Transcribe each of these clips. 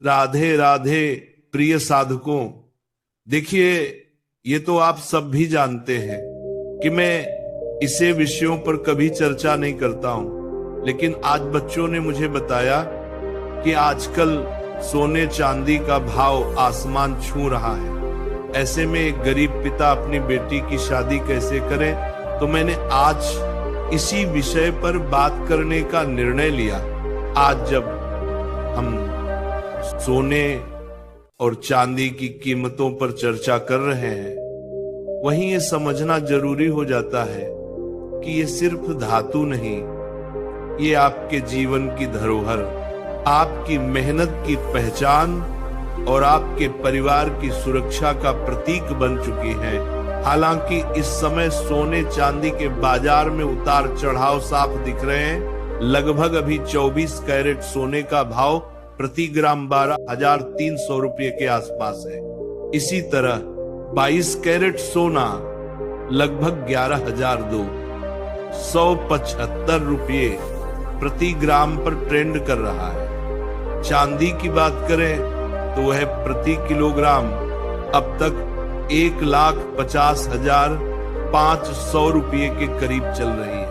राधे राधे प्रिय साधकों। देखिए, ये तो आप सब भी जानते हैं कि मैं इसे विषयों पर कभी चर्चा नहीं करता हूं, लेकिन आज बच्चों ने मुझे बताया कि आजकल सोने चांदी का भाव आसमान छू रहा है। ऐसे में एक गरीब पिता अपनी बेटी की शादी कैसे करे, तो मैंने आज इसी विषय पर बात करने का निर्णय लिया। आज जब हम सोने और चांदी की कीमतों पर चर्चा कर रहे हैं, वहीं ये समझना जरूरी हो जाता है कि ये सिर्फ धातु नहीं, ये आपके जीवन की धरोहर, आपकी मेहनत की पहचान और आपके परिवार की सुरक्षा का प्रतीक बन चुकी है। हालांकि इस समय सोने चांदी के बाजार में उतार चढ़ाव साफ दिख रहे हैं। लगभग अभी 24 कैरेट सोने का भाव प्रति ग्राम 12,300 रुपये के आसपास है। इसी तरह 22 कैरेट सोना लगभग 11,275 रुपये प्रति ग्राम पर ट्रेंड कर रहा है। चांदी की बात करें तो वह प्रति किलोग्राम अब तक 1,50,500 रुपये के करीब चल रही है।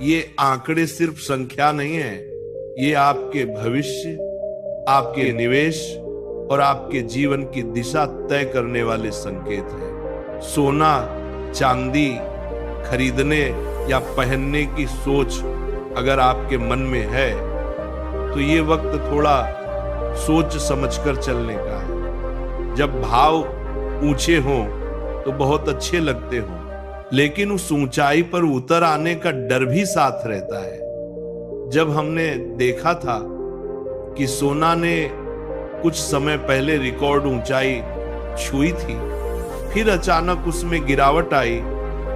ये आंकड़े सिर्फ संख्या नहीं है, ये आपके भविष्य, आपके निवेश और आपके जीवन की दिशा तय करने वाले संकेत हैं। सोना चांदी खरीदने या पहनने की सोच अगर आपके मन में है तो ये वक्त थोड़ा सोच समझकर चलने का है। जब भाव ऊंचे हों तो बहुत अच्छे लगते हों, लेकिन उस ऊंचाई पर उतर आने का डर भी साथ रहता है। जब हमने देखा था कि सोना ने कुछ समय पहले रिकॉर्ड ऊंचाई छुई थी, फिर अचानक उसमें गिरावट आई,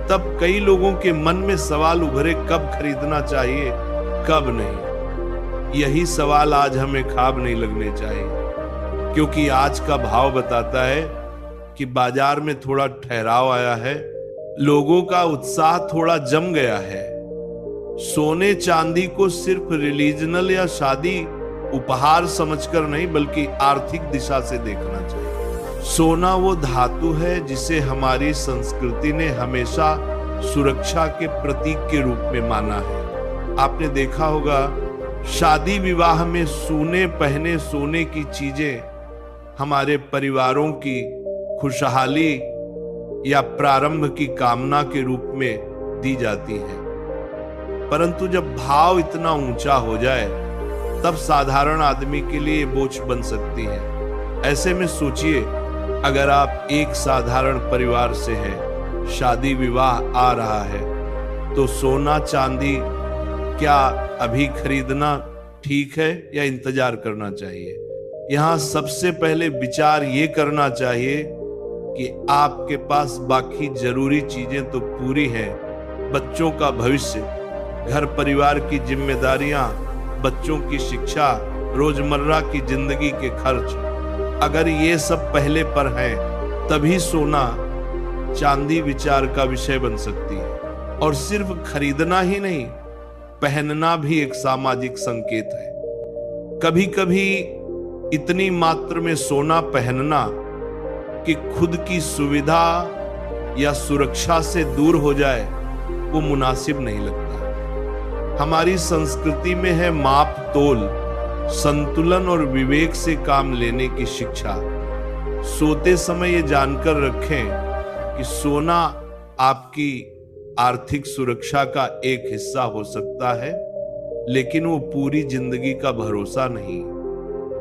तब कई लोगों के मन में सवाल उभरे, कब खरीदना चाहिए, कब नहीं। यही सवाल आज हमें ख्वाब नहीं लगने चाहिए, क्योंकि आज का भाव बताता है कि बाजार में थोड़ा ठहराव आया है, लोगों का उत्साह थोड़ा जम गया है। सोने चांदी को सिर्फ रिलीजनल या शादी उपहार समझकर नहीं, बल्कि आर्थिक दिशा से देखना चाहिए। सोना वो धातु है जिसे हमारी संस्कृति ने हमेशा सुरक्षा के प्रतीक के रूप में माना है। आपने देखा होगा, शादी विवाह में सोने पहने सोने की चीजें हमारे परिवारों की खुशहाली या प्रारंभ की कामना के रूप में दी जाती है। परंतु जब भाव इतना ऊंचा हो जाए तब साधारण आदमी के लिए बोझ बन सकती है। ऐसे में सोचिए, अगर आप एक साधारण परिवार से हैं, शादी विवाह आ रहा है, तो सोना चांदी क्या अभी खरीदना ठीक है या इंतजार करना चाहिए? यहाँ सबसे पहले विचार ये करना चाहिए कि आपके पास बाकी जरूरी चीजें तो पूरी हैं, बच्चों का भविष्य, घर परिवार की जिम्मेदारियां, बच्चों की शिक्षा, रोजमर्रा की जिंदगी के खर्च, अगर ये सब पहले पर हैं, तभी सोना चांदी विचार का विषय बन सकती है। और सिर्फ खरीदना ही नहीं, पहनना भी एक सामाजिक संकेत है। कभी कभी इतनी मात्रा में सोना पहनना कि खुद की सुविधा या सुरक्षा से दूर हो जाए, वो मुनासिब नहीं लगता। हमारी संस्कृति में है माप तोल, संतुलन और विवेक से काम लेने की शिक्षा। सोते समय ये जानकर रखें कि सोना आपकी आर्थिक सुरक्षा का एक हिस्सा हो सकता है, लेकिन वो पूरी जिंदगी का भरोसा नहीं।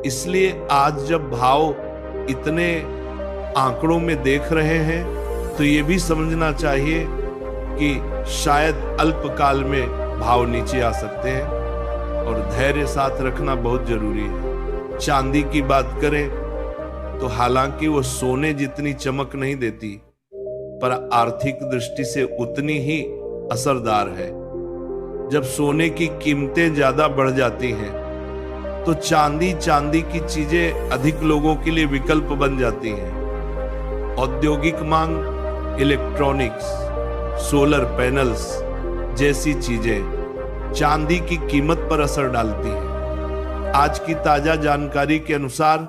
इसलिए आज जब भाव इतने आंकड़ों में देख रहे हैं, तो ये भी समझना चाहिए कि शायद अल्पकाल में भाव नीचे आ सकते हैं और धैर्य साथ रखना बहुत जरूरी है। चांदी की बात करें तो हालांकि वो सोने जितनी चमक नहीं देती, पर आर्थिक दृष्टि से उतनी ही असरदार है। जब सोने की कीमतें ज्यादा बढ़ जाती हैं, तो चांदी की चीजें अधिक लोगों के लिए विकल्प बन जाती हैं। औद्योगिक मांग, इलेक्ट्रॉनिक्स, सोलर पैनल्स जैसी चीजें चांदी की कीमत पर असर डालती हैं। आज की ताजा जानकारी के अनुसार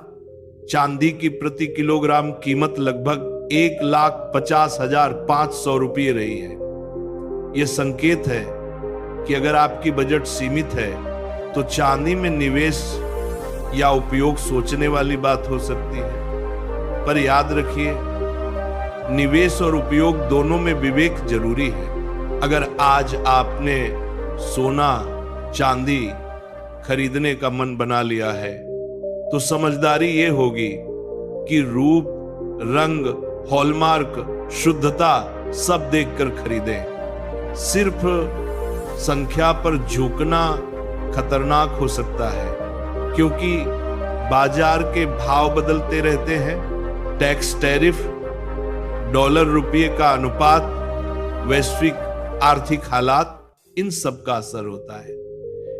चांदी की प्रति किलोग्राम कीमत लगभग 1,50,500 रुपये रही है। यह संकेत है कि अगर आपकी बजट सीमित है तो चांदी में निवेश या उपयोग सोचने वाली बात हो सकती है। पर याद रखिए, निवेश और उपयोग दोनों में विवेक जरूरी है। अगर आज आपने सोना चांदी खरीदने का मन बना लिया है तो समझदारी ये होगी कि रूप, रंग, हॉलमार्क, शुद्धता सब देखकर खरीदें। सिर्फ संख्या पर झुकना खतरनाक हो सकता है, क्योंकि बाजार के भाव बदलते रहते हैं। टैक्स, टैरिफ, डॉलर रुपये का अनुपात, वैश्विक आर्थिक हालात, इन सब का असर होता है।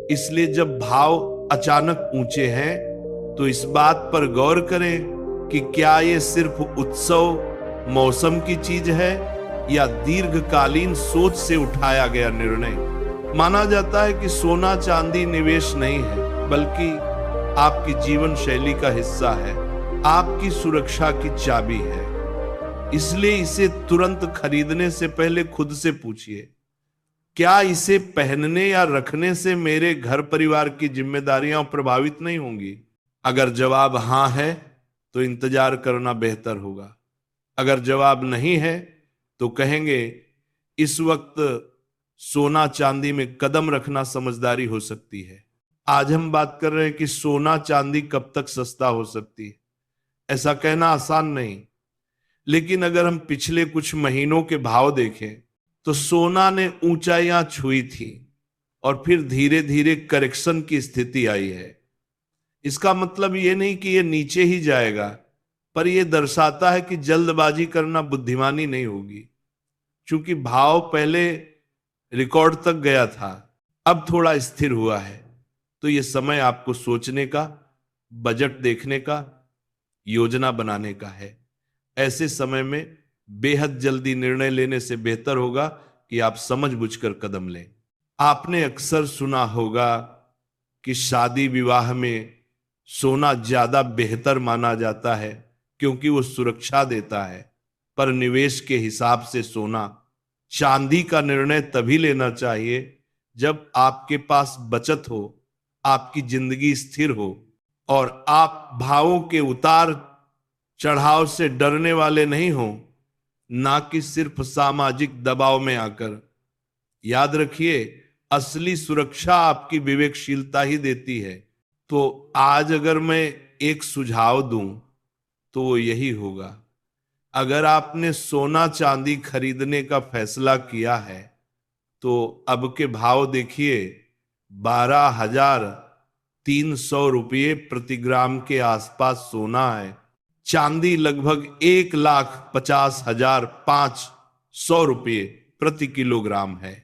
इसलिए जब भाव अचानक ऊंचे हैं तो इस बात पर गौर करें कि क्या ये सिर्फ उत्सव, मौसम की चीज है या दीर्घकालीन सोच से उठाया गया निर्णय। माना जाता है कि सोना चांदी निवेश नहीं है, बल्कि आपकी जीवन शैली का हिस्सा है, आपकी सुरक्षा की चाबी है। इसलिए इसे तुरंत खरीदने से पहले खुद से पूछिए, क्या इसे पहनने या रखने से मेरे घर परिवार की जिम्मेदारियां प्रभावित नहीं होंगी? अगर जवाब हां है तो इंतजार करना बेहतर होगा। अगर जवाब नहीं है तो कहेंगे इस वक्त सोना चांदी में कदम रखना समझदारी हो सकती है। आज हम बात कर रहे हैं कि सोना चांदी कब तक सस्ता हो सकती है। ऐसा कहना आसान नहीं, लेकिन अगर हम पिछले कुछ महीनों के भाव देखें तो सोना ने ऊंचाइयां छुई थी और फिर धीरे धीरे करेक्शन की स्थिति आई है। इसका मतलब ये नहीं कि ये नीचे ही जाएगा, पर यह दर्शाता है कि जल्दबाजी करना बुद्धिमानी नहीं होगी। चूंकि भाव पहले रिकॉर्ड तक गया था, अब थोड़ा स्थिर हुआ है, तो यह समय आपको सोचने का, बजट देखने का, योजना बनाने का है। ऐसे समय में बेहद जल्दी निर्णय लेने से बेहतर होगा कि आप समझबूझकर कदम लें। आपने अक्सर सुना होगा कि शादी विवाह में सोना ज्यादा बेहतर माना जाता है क्योंकि वो सुरक्षा देता है, पर निवेश के हिसाब से सोना चांदी का निर्णय तभी लेना चाहिए जब आपके पास बचत हो, आपकी जिंदगी स्थिर हो और आप भावों के उतार चढ़ाव से डरने वाले नहीं हो, ना कि सिर्फ सामाजिक दबाव में आकर। याद रखिए, असली सुरक्षा आपकी विवेकशीलता ही देती है। तो आज अगर मैं एक सुझाव दूं तो वो यही होगा, अगर आपने सोना चांदी खरीदने का फैसला किया है तो अब के भाव देखिए, 12,300 रुपये प्रति ग्राम के आसपास सोना है। चांदी लगभग 1,50,500 रुपये प्रति किलोग्राम है।